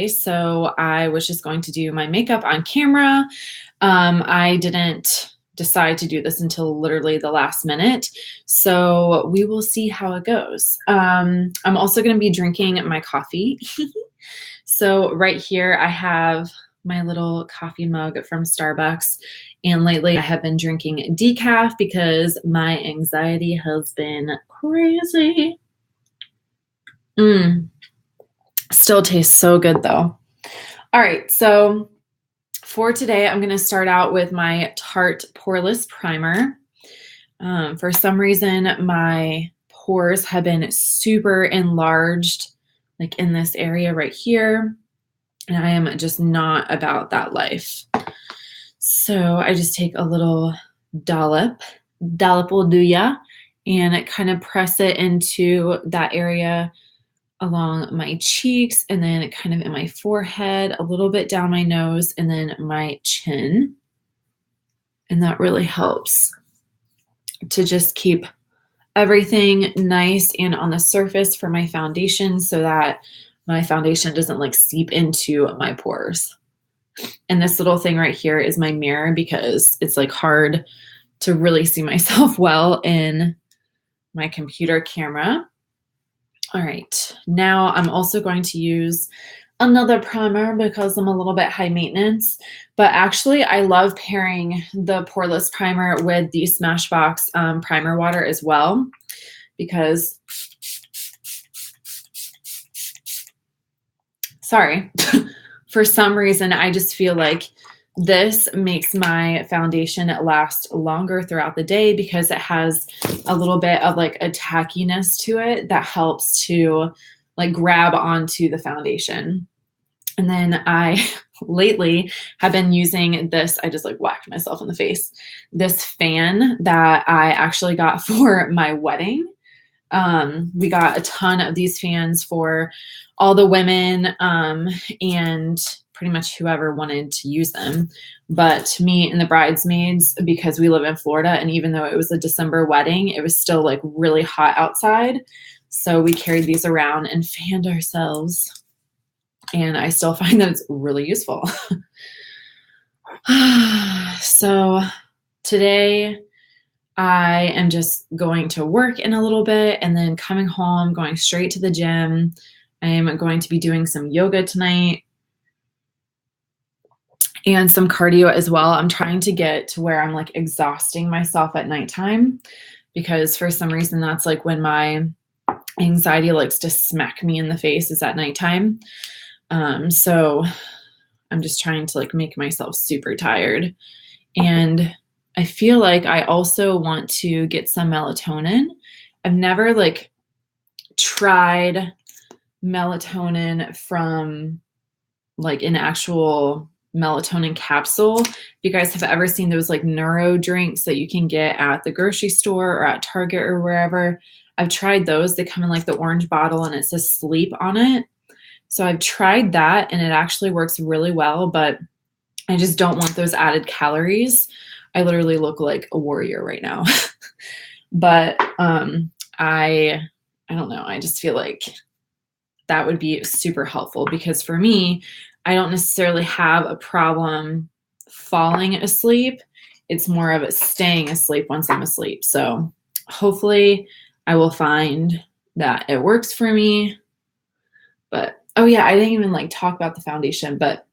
So I was just going to do my makeup on camera. I didn't decide to do this until literally the last minute. So we will see how it goes. I'm also going to be drinking my coffee. So right here I have my little coffee mug from Starbucks. And lately I have been drinking decaf because my anxiety has been crazy. Still tastes so good though. All right, so for today, I'm going to start out with my Tarte Poreless Primer. For some reason, my pores have been super enlarged, like in this area right here, and I am just not about that life. So I just take a little dollop will do ya, and kind of press it into that area along my cheeks, and then kind of in my forehead, a little bit down my nose, and then my chin. And that really helps to just keep everything nice and on the surface for my foundation so that my foundation doesn't like seep into my pores. And this little thing right here is my mirror because it's like hard to really see myself well in my computer camera. All right, now I'm also going to use another primer because I'm a little bit high maintenance, but actually I love pairing the Poreless Primer with the Smashbox primer water as well, because, sorry, for some reason I just feel like this makes my foundation last longer throughout the day because it has a little bit of like a tackiness to it that helps to like grab onto the foundation. And then I lately have been using this, I just like whacked myself in the face, this fan that I actually got for my wedding. We got a ton of these fans for all the women and pretty much whoever wanted to use them. But me and the bridesmaids, because we live in Florida, and even though it was a December wedding, it was still like really hot outside. So we carried these around and fanned ourselves. And I still find that it's really useful. So today I am just going to work in a little bit and then coming home, going straight to the gym. I am going to be doing some yoga tonight and some cardio as well. I'm trying to get to where I'm like exhausting myself at nighttime because for some reason that's like when my anxiety likes to smack me in the face is at nighttime. So I'm just trying to like make myself super tired. And I feel like I also want to get some melatonin. I've never like tried melatonin from like an actual melatonin capsule. If you guys have ever seen those like neuro drinks that you can get at the grocery store or at Target or wherever, I've tried those. They come in like the orange bottle and it says sleep on it. So I've tried that and it actually works really well, but I just don't want those added calories. I literally look like a warrior right now. But I don't know. I just feel like that would be super helpful because for me, I don't necessarily have a problem falling asleep. It's more of staying asleep once I'm asleep. So hopefully I will find that it works for me. But oh yeah, I didn't even like talk about the foundation, but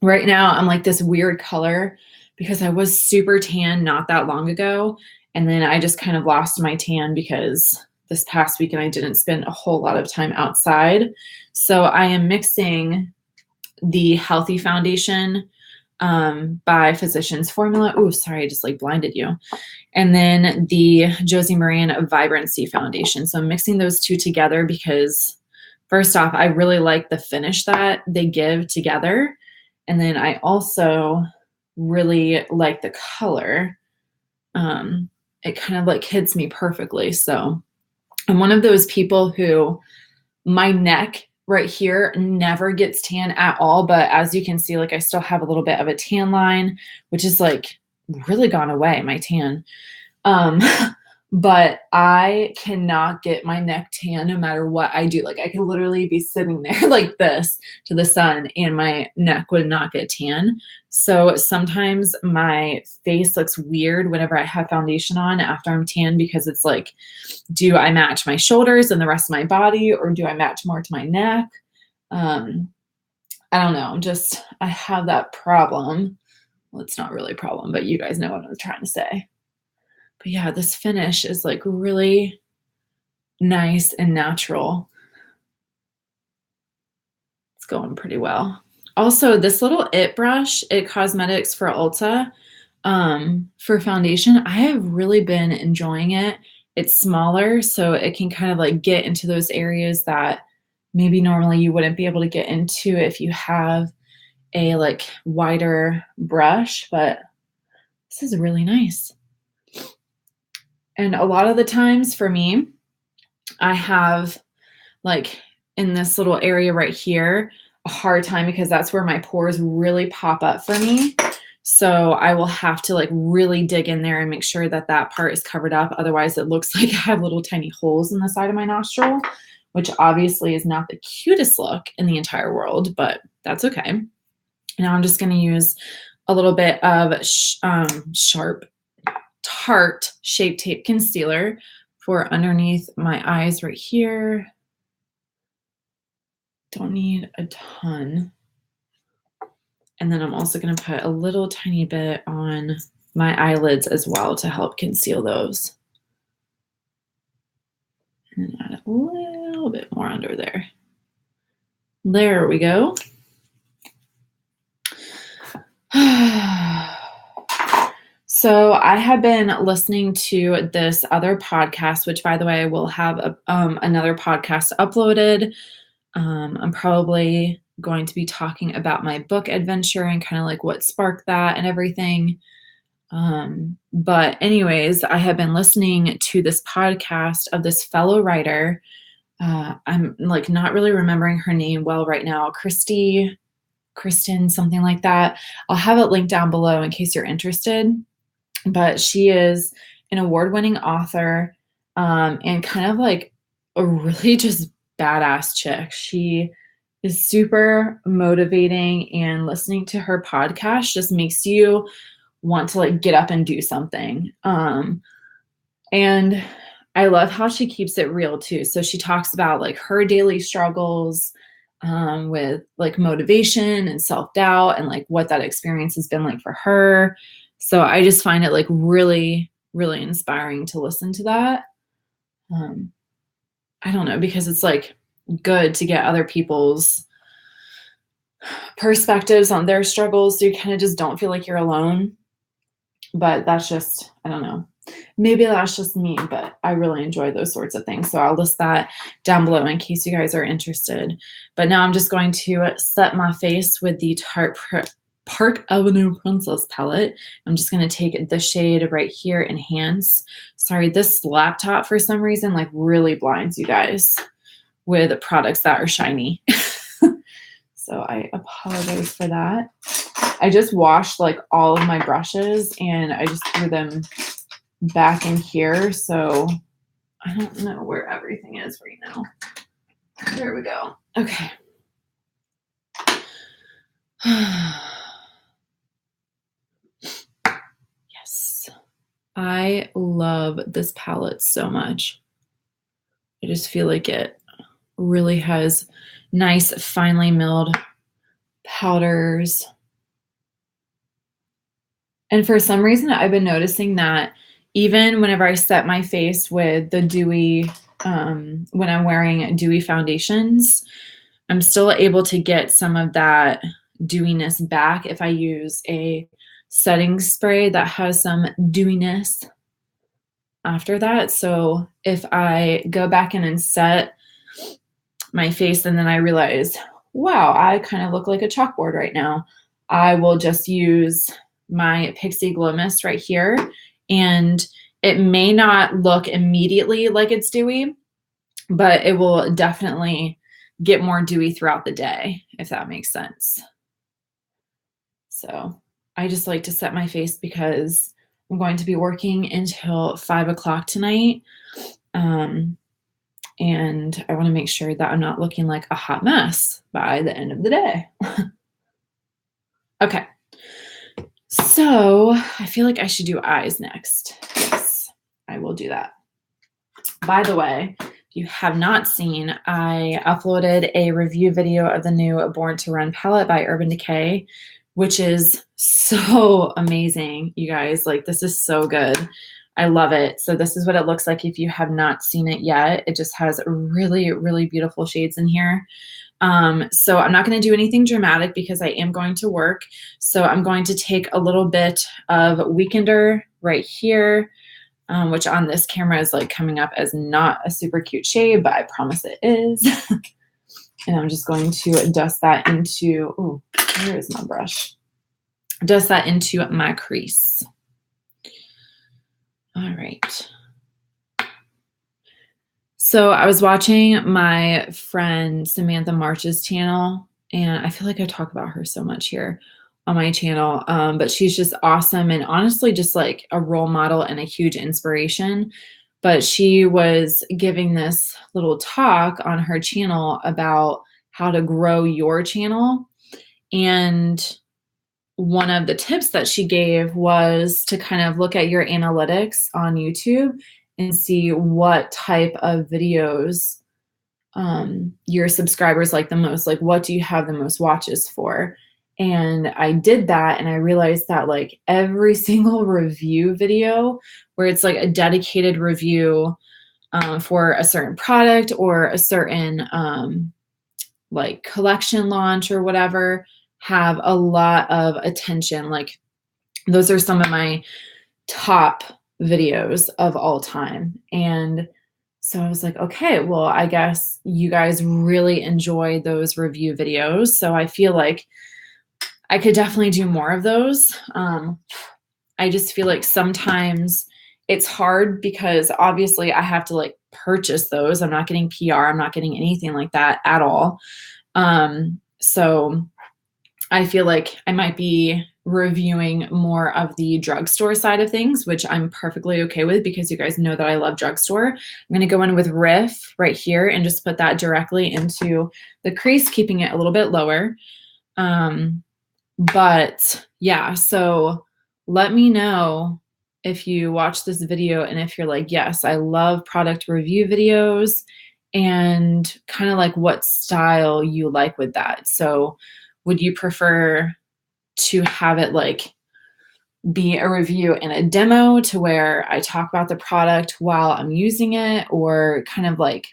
right now I'm like this weird color because I was super tan not that long ago. And then I just kind of lost my tan because this past weekend I didn't spend a whole lot of time outside. So I am mixing the Healthy Foundation by Physicians Formula. Oh, sorry, I just like blinded you. And then the Josie Maran Vibrancy Foundation. So I'm mixing those two together because first off, I really like the finish that they give together. And then I also really like the color. It kind of like hits me perfectly. So I'm one of those people who my neck right here never gets tan at all. But as you can see, like I still have a little bit of a tan line, which is like really gone away, my tan. but I cannot get my neck tan no matter what I do. Like I could literally be sitting there like this to the sun and my neck would not get tan. So sometimes my face looks weird whenever I have foundation on after I'm tan, because it's like, do I match my shoulders and the rest of my body, or do I match more to my neck? I don't know. I have that problem. Well, it's not really a problem, but you guys know what I'm trying to say. But yeah, this finish is like really nice and natural. It's going pretty well. Also, this little It brush, It Cosmetics for Ulta, for foundation, I have really been enjoying it. It's smaller, so it can kind of like get into those areas that maybe normally you wouldn't be able to get into if you have a like wider brush, but this is really nice. And a lot of the times for me, I have like in this little area right here, a hard time because that's where my pores really pop up for me. So I will have to like really dig in there and make sure that that part is covered up. Otherwise it looks like I have little tiny holes in the side of my nostril, which obviously is not the cutest look in the entire world, but that's okay. Now I'm just going to use a little bit of Tarte Shape Tape Concealer for underneath my eyes right here. Don't need a ton. And then I'm also going to put a little tiny bit on my eyelids as well to help conceal those. And add a little bit more under there. There we go. So I have been listening to this other podcast, which by the way, I will have another podcast uploaded. I'm probably going to be talking about my book adventure and kind of like what sparked that and everything. But anyways, I have been listening to this podcast of this fellow writer. I'm like not really remembering her name well right now. Kristen, something like that. I'll have it linked down below in case you're interested. But she is an award-winning author, and kind of like a really just badass chick. She is super motivating, and listening to her podcast just makes you want to like get up and do something. And I love how she keeps it real too. So she talks about like her daily struggles with like motivation and self-doubt and like what that experience has been like for her. So I just find it like really, really inspiring to listen to that. I don't know, because it's like good to get other people's perspectives on their struggles, so you kind of just don't feel like you're alone. But that's just, I don't know. Maybe that's just me, but I really enjoy those sorts of things. So I'll list that down below in case you guys are interested. But now I'm just going to set my face with the Tarte Park Avenue Princess palette. I'm just going to take the shade right here, Enhance. Sorry, this laptop for some reason like really blinds you guys with products that are shiny. So I apologize for that. I just washed like all of my brushes and I just threw them back in here. So I don't know where everything is right now. There we go. Okay. Yes. I love this palette so much. I just feel like it really has nice, finely milled powders. And for some reason, I've been noticing that even whenever I set my face with the dewy, when I'm wearing dewy foundations, I'm still able to get some of that dewiness back if I use a setting spray that has some dewiness after that. So if I go back in and set my face and then I realize, wow, I kind of look like a chalkboard right now, I will just use my Pixie Glow Mist right here, and it may not look immediately like it's dewy, but it will definitely get more dewy throughout the day, if that makes sense. So I just like to set my face because I'm going to be working until 5 o'clock tonight. And I want to make sure that I'm not looking like a hot mess by the end of the day. Okay. So I feel like I should do eyes next. Yes, I will do that. By the way, if you have not seen, I uploaded a review video of the new Born to Run palette by Urban Decay, which is so amazing, you guys. Like, this is so good. I love it. So this is what it looks like if you have not seen it yet. It just has really, really beautiful shades in here. So I'm not going to do anything dramatic because I am going to work. So I'm going to take a little bit of Weekender right here, which on this camera is like coming up as not a super cute shade, but I promise it is. And I'm just going to dust that into, oh, where is my brush? Dust that into my crease. All right. So I was watching my friend Samantha March's channel, and I feel like I talk about her so much here on my channel, but she's just awesome and honestly just like a role model and a huge inspiration. But she was giving this little talk on her channel about how to grow your channel. And one of the tips that she gave was to kind of look at your analytics on YouTube and see what type of videos your subscribers like the most. Like, what do you have the most watches for? And I did that, and I realized that like every single review video where it's like a dedicated review for a certain product or a certain like collection launch or whatever have a lot of attention. Like, those are some of my top videos of all time. And so I was like, okay, well, I guess you guys really enjoy those review videos. So I feel like I could definitely do more of those. I just feel like sometimes it's hard because obviously I have to like purchase those. I'm not getting PR. I'm not getting anything like that at all. So I feel like I might be reviewing more of the drugstore side of things, which I'm perfectly okay with because you guys know that I love drugstore. I'm going to go in with Riff right here and just put that directly into the crease, keeping it a little bit lower. But yeah, so let me know if you watch this video and if you're like, yes, I love product review videos, and kind of like what style you like with that. So would you prefer to have it like be a review and a demo to where I talk about the product while I'm using it, or kind of like,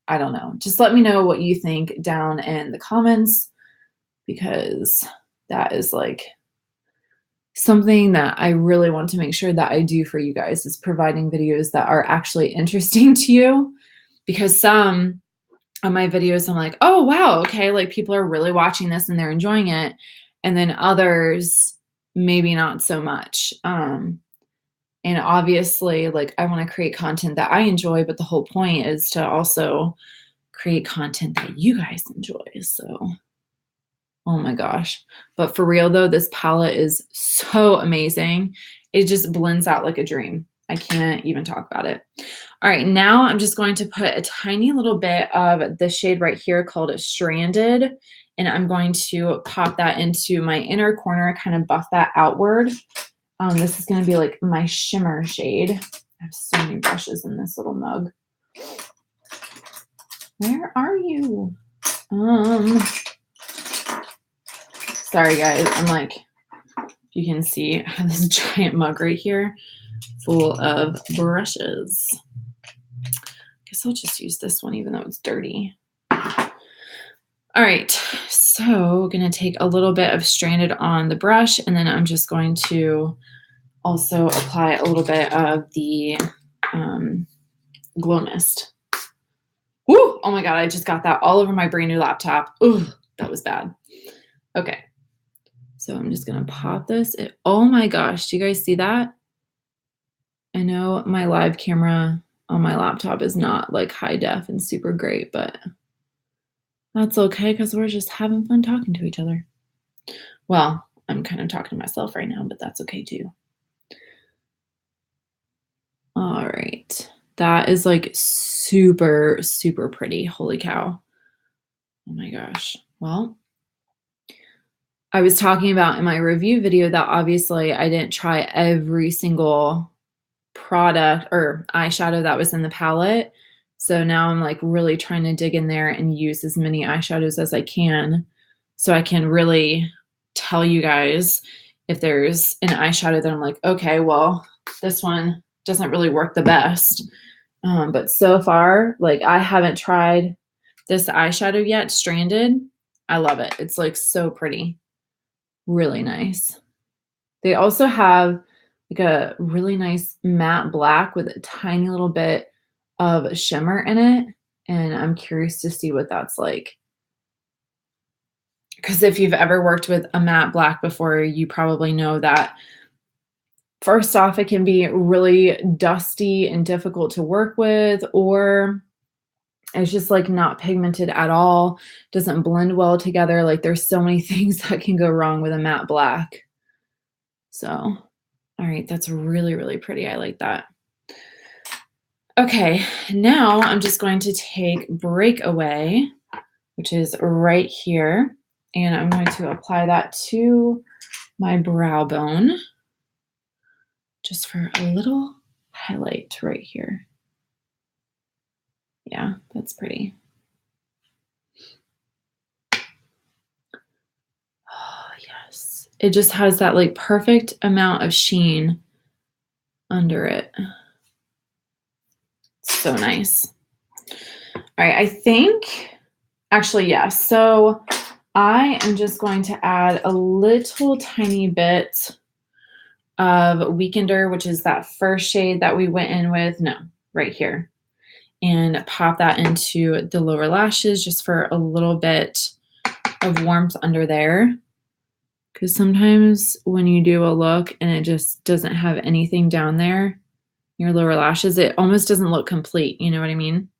I don't know, just let me know what you think down in the comments, because that is like something that I really want to make sure that I do for you guys, is providing videos that are actually interesting to you. Because some of my videos, I'm like, oh, wow, okay, like people are really watching this and they're enjoying it. And then others, maybe not so much. And obviously, like, I want to create content that I enjoy, but the whole point is to also create content that you guys enjoy. So, oh my gosh. But for real though, this palette is so amazing. It just blends out like a dream. I can't even talk about it. All right, now I'm just going to put a tiny little bit of the shade right here called Stranded, and I'm going to pop that into my inner corner, kind of buff that outward. This is going to be like my shimmer shade. I have so many brushes in this little mug. Where are you? Sorry guys, I'm like, you can see I have this giant mug right here full of brushes. Guess I'll just use this one even though it's dirty. All right, so we're gonna take a little bit of Stranded on the brush, and then I'm just going to also apply a little bit of the Glow Mist. Woo! Oh my God, I just got that all over my brand new laptop. Ooh, that was bad. Okay, so I'm just gonna pop this. Oh my gosh, do you guys see that? I know my live camera on my laptop is not like high def and super great, but that's okay because we're just having fun talking to each other. Well, I'm kind of talking to myself right now, but that's okay too. All right. That is like super, super pretty. Holy cow. Oh my gosh. Well, I was talking about in my review video that obviously I didn't try every single product or eyeshadow that was in the palette. So now I'm like really trying to dig in there and use as many eyeshadows as I can so I can really tell you guys if there's an eyeshadow that I'm like, okay, well, this one doesn't really work the best. But so far, like I haven't tried this eyeshadow yet, Stranded. I love it. It's like so pretty. Really nice. They also have like a really nice matte black with a tiny little bit of shimmer in it. And I'm curious to see what that's like. Because if you've ever worked with a matte black before, you probably know that first off, it can be really dusty and difficult to work with, or it's just like not pigmented at all, doesn't blend well together. Like there's so many things that can go wrong with a matte black. So, all right, that's really, really pretty. I like that. Okay, now I'm just going to take Breakaway, which is right here, and I'm going to apply that to my brow bone just for a little highlight right here. Yeah, that's pretty. Oh, yes. It just has that like perfect amount of sheen under it. So nice. All right, I think, actually, yeah. So I am just going to add a little tiny bit of Weekender, which is that first shade that we went in with. No, right here. And pop that into the lower lashes just for a little bit of warmth under there. Because sometimes when you do a look and it just doesn't have anything down there, your lower lashes, it almost doesn't look complete. You know what I mean?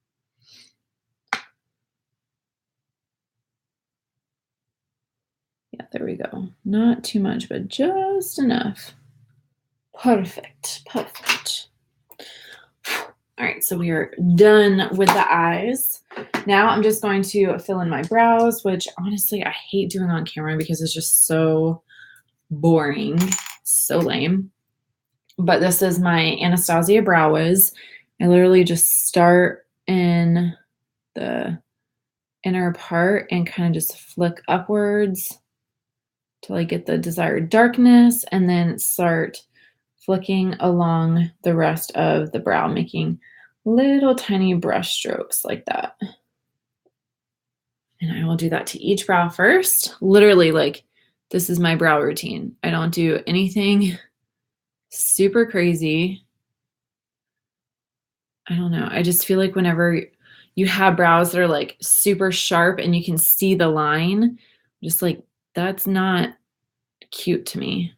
Yeah, there we go. Not too much, but just enough. Perfect, perfect. All right, so we are done with the eyes. Now I'm just going to fill in my brows, which honestly I hate doing on camera because it's just so boring, so lame. But this is my Anastasia Brow Wiz. I literally just start in the inner part and kind of just flick upwards till I get the desired darkness, and then start flicking along the rest of the brow, making little tiny brush strokes like that. And I will do that to each brow first. Literally, like, this is my brow routine. I don't do anything super crazy. I don't know. I just feel like whenever you have brows that are like super sharp and you can see the line, just like, that's not cute to me.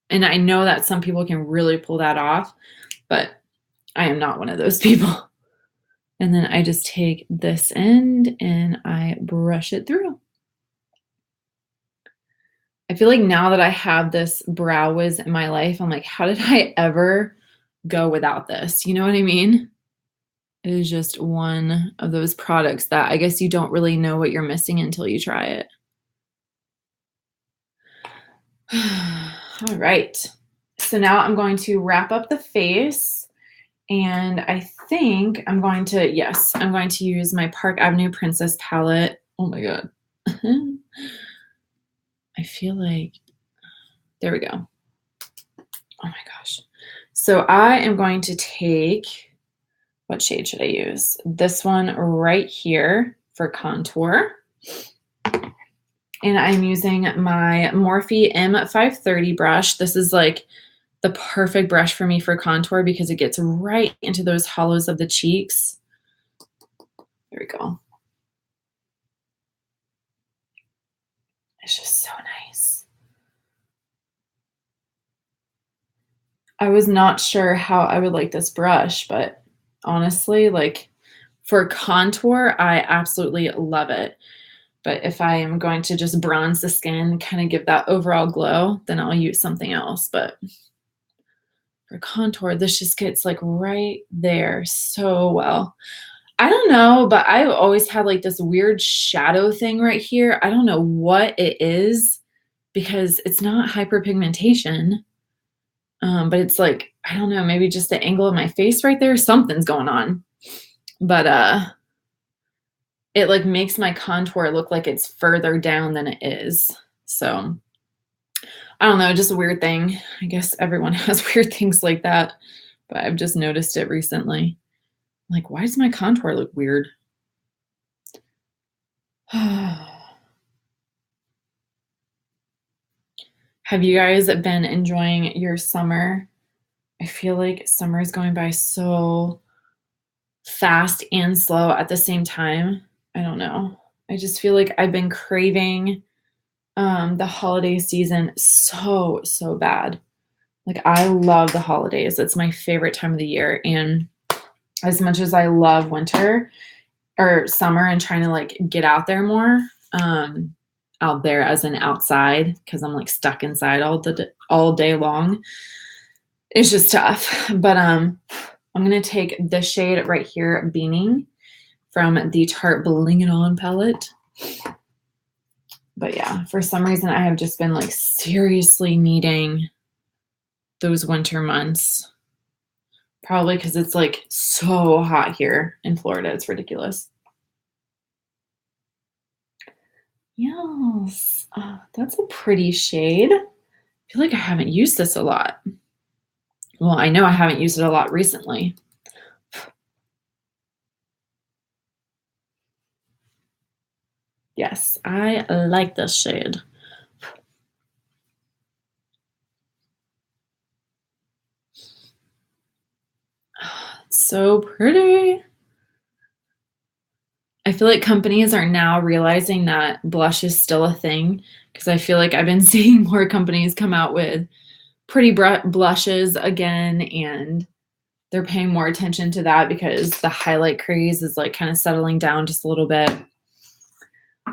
And I know that some people can really pull that off, but I am not one of those people. And then I just take this end and I brush it through. I feel like now that I have this Brow Wiz in my life, I'm like, how did I ever go without this? You know what I mean? It is just one of those products that I guess you don't really know what you're missing until you try it. All right. So now I'm going to wrap up the face, and I think I'm going to, yes, I'm going to use my Park Avenue Princess palette. Oh my God. I feel like, there we go. Oh my gosh. So I am going to take, what shade should I use? This one right here for contour. And I'm using my Morphe M530 brush. This is like the perfect brush for me for contour because it gets right into those hollows of the cheeks. There we go. It's just so nice. I was not sure how I would like this brush, but honestly, like for contour, I absolutely love it. But if I am going to just bronze the skin, kind of give that overall glow, then I'll use something else. But For contour, this just gets like right there so well. I don't know, but I've always had like this weird shadow thing right here. I don't know what it is because it's not hyperpigmentation. But it's like, I don't know, maybe just the angle of my face right there. Something's going on. But it like makes my contour look like it's further down than it is. So I don't know, just a weird thing. I guess everyone has weird things like that, but I've just noticed it recently. Like, why does my contour look weird? Have you guys been enjoying your summer? I feel like summer is going by so fast and slow at the same time. I don't know. I just feel like I've been craving the holiday season so bad. Like, I love the holidays. It's my favorite time of the year. And as much as I love winter or summer and trying to like get out there more, out there as in outside, because I'm like stuck inside all day long, it's just tough. But I'm gonna take this shade right here, Beaming, from the Tarte Bling It On palette. But yeah, for some reason I have just been like seriously needing those winter months. Probably because it's like so hot here in Florida. It's ridiculous. Yes, that's a pretty shade. I feel like I haven't used this a lot. Well, I know I haven't used it a lot recently. Yes, I like this shade. So pretty. I feel like companies are now realizing that blush is still a thing, because I feel like I've been seeing more companies come out with pretty blushes again, and they're paying more attention to that because the highlight craze is like kind of settling down just a little bit.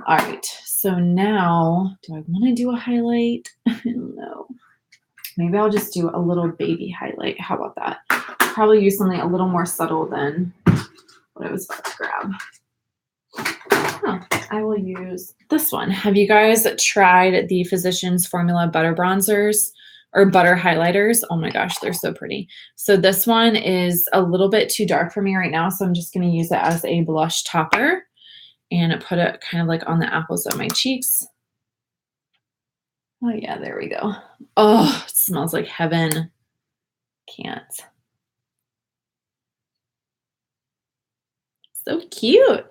All right, so now, do I want to do a highlight? I don't know. Maybe I'll just do a little baby highlight. How about that? Probably use something a little more subtle than what I was about to grab. I will use this one. Have you guys tried the Physicians Formula Butter Bronzers or Butter Highlighters? Oh my gosh, they're so pretty. So this one is a little bit too dark for me right now, so I'm just going to use it as a blush topper and put it kind of like on the apples of my cheeks. Oh yeah, there we go. Oh, it smells like heaven. Can't. So cute.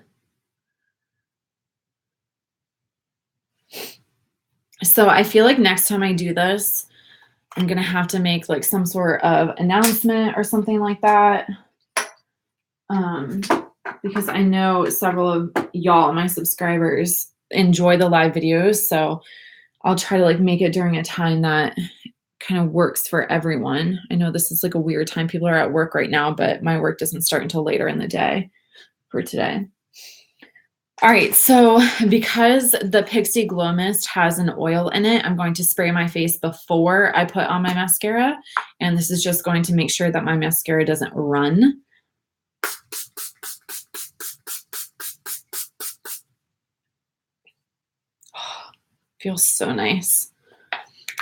So I feel like next time I do this, I'm going to have to make like some sort of announcement or something like that. Because I know several of y'all, my subscribers, enjoy the live videos. So I'll try to like make it during a time that kind of works for everyone. I know this is like a weird time. People are at work right now, but my work doesn't start until later in the day for today. All right, so because the Pixie Glow Mist has an oil in it, I'm going to spray my face before I put on my mascara. And this is just going to make sure that my mascara doesn't run. Oh, feels so nice.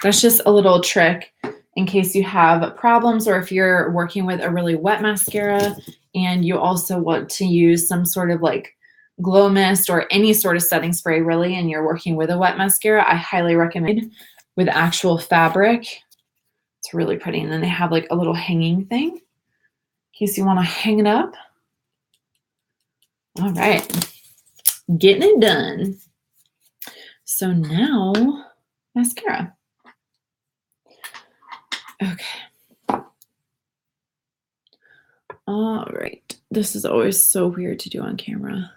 That's just a little trick in case you have problems or if you're working with a really wet mascara and you also want to use some sort of like glow mist or any sort of setting spray really, and you're working with a wet mascara, I highly recommend with actual fabric. It's really pretty. And then they have like a little hanging thing in case you want to hang it up. All right, getting it done. So now mascara. Okay. All right. This is always so weird to do on camera.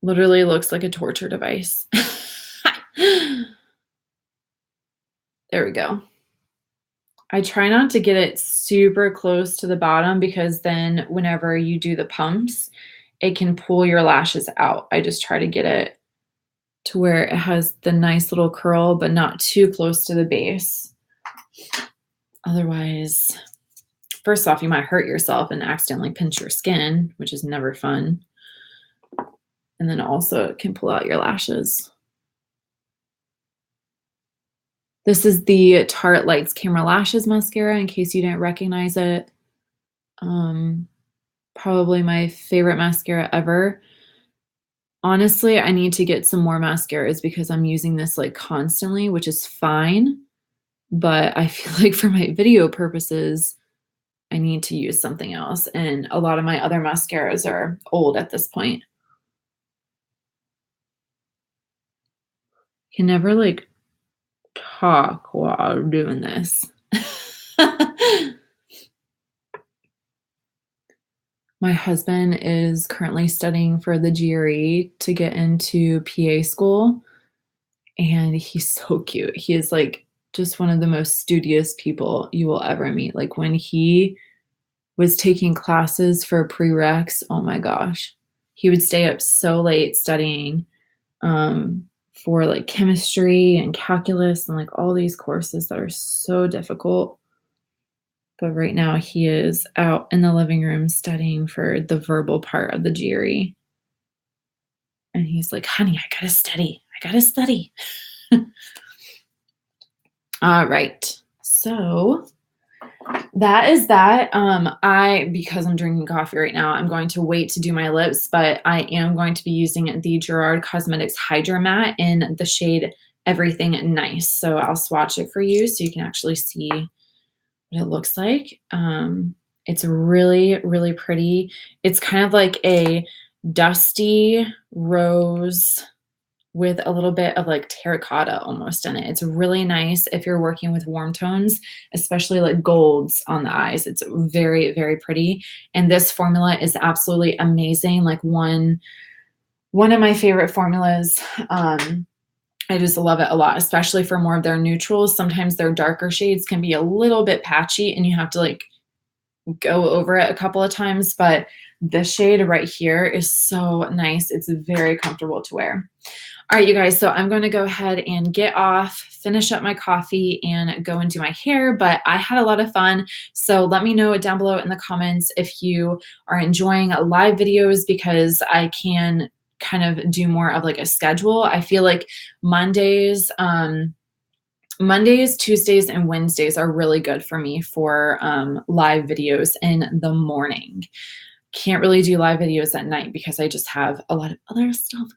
Literally looks like a torture device. There we go. I try not to get it super close to the bottom because then whenever you do the pumps, it can pull your lashes out. I just try to get it to where it has the nice little curl, but not too close to the base. Otherwise, first off, you might hurt yourself and accidentally pinch your skin, which is never fun. And then also it can pull out your lashes. This is the Tarte Lights Camera Lashes mascara, in case you didn't recognize it. Probably my favorite mascara ever. Honestly, I need to get some more mascaras because I'm using this like constantly, which is fine. But I feel like for my video purposes, I need to use something else. And a lot of my other mascaras are old at this point. You can never like talk while doing this. My husband is currently studying for the GRE to get into PA school, and he's so cute. He is like just one of the most studious people you will ever meet. Like when he was taking classes for prereqs, oh my gosh, he would stay up so late studying for like chemistry and calculus and like all these courses that are so difficult. But right now he is out in the living room studying for the verbal part of the GRE. And he's like, honey, I gotta study. I gotta study. All right. So that is that. Because I'm drinking coffee right now, I'm going to wait to do my lips, but I am going to be using the Gerard Cosmetics Hydra Matte in the shade Everything Nice. So I'll swatch it for you so you can actually see what it looks like. It's really, really pretty. It's kind of like a dusty rose with a little bit of like terracotta almost in it. It's really nice if you're working with warm tones, especially like golds on the eyes. It's very, very pretty. And this formula is absolutely amazing. Like one of my favorite formulas. I just love it a lot, especially for more of their neutrals. Sometimes their darker shades can be a little bit patchy and you have to like go over it a couple of times, but this shade right here is so nice. It's very comfortable to wear. All right, you guys, so I'm going to go ahead and get off, finish up my coffee, and go and do my hair, but I had a lot of fun. So let me know down below in the comments if you are enjoying live videos, because I can kind of do more of like a schedule. I feel like Mondays, Tuesdays, and Wednesdays are really good for me for live videos in the morning. Can't really do live videos at night because I just have a lot of other stuff